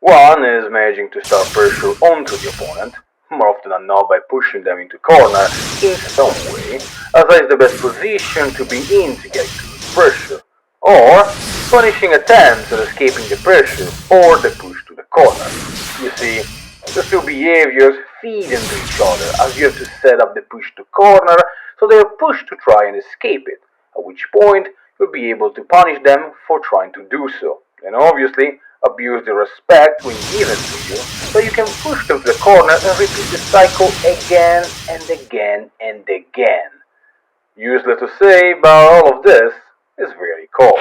One is managing to start pressure onto the opponent, more often than not by pushing them into corner in some way, as that is the best position to be in to get good pressure, or punishing attempts at escaping the pressure or the push to the corner. You see, the two behaviors feed into each other, as you have to set up the push to corner so they are pushed to try and escape it, at which point you'll be able to punish them for trying to do so, and obviously abuse the respect when given to you, so you can push them to the corner and repeat the cycle again and again and again. Useless to say, but all of this is very cool.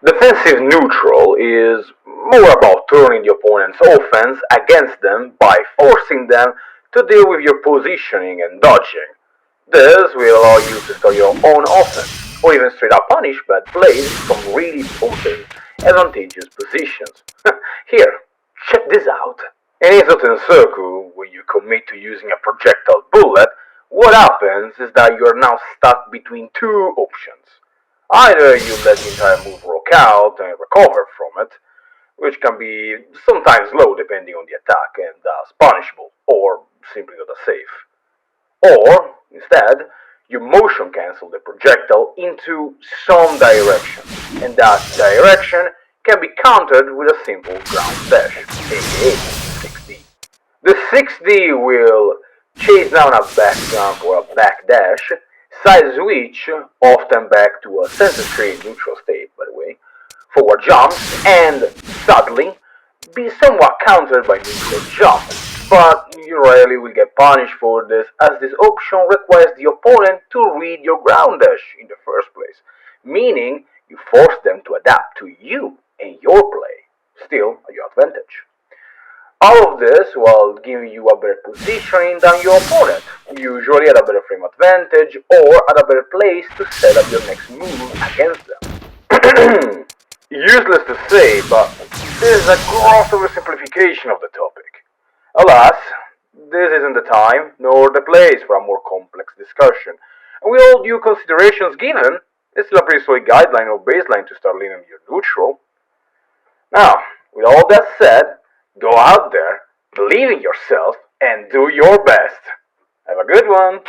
Defensive neutral is more about turning the opponent's offense against them by forcing them to deal with your positioning and dodging. This will allow you to start your own offense, or even straight up punish bad plays from really potent, advantageous positions. Here, check this out. In Soku, when you commit to using a projectile bullet, what happens is that you are now stuck between two options. Either you let the entire move rock out and recover from it, which can be sometimes low depending on the attack and thus punishable, or simply not as safe. Or, instead, you motion cancel the projectile into some direction, and that direction can be countered with a simple ground dash, aka 6D. The 6D will chase down a back jump or a back dash, side switch, often back to a center-straight neutral state, by the way, forward jumps, and sadly, be somewhat countered by neutral jumps, but you rarely will get punished for this, as this option requires the opponent to read your ground dash in the first place, meaning you force them to adapt to you and your play, still at your advantage. All of this while giving you a better positioning than your opponent, usually at a better frame advantage or at a better place to set up your next move against them. Useless to say, but this is a gross oversimplification of the topic. Alas, this isn't the time nor the place for a more complex discussion, and with all due considerations given, it's still a pretty solid guideline or baseline to start leaning your neutral. Now, with all that said, go out there, believe in yourself, and do your best. Have a good one.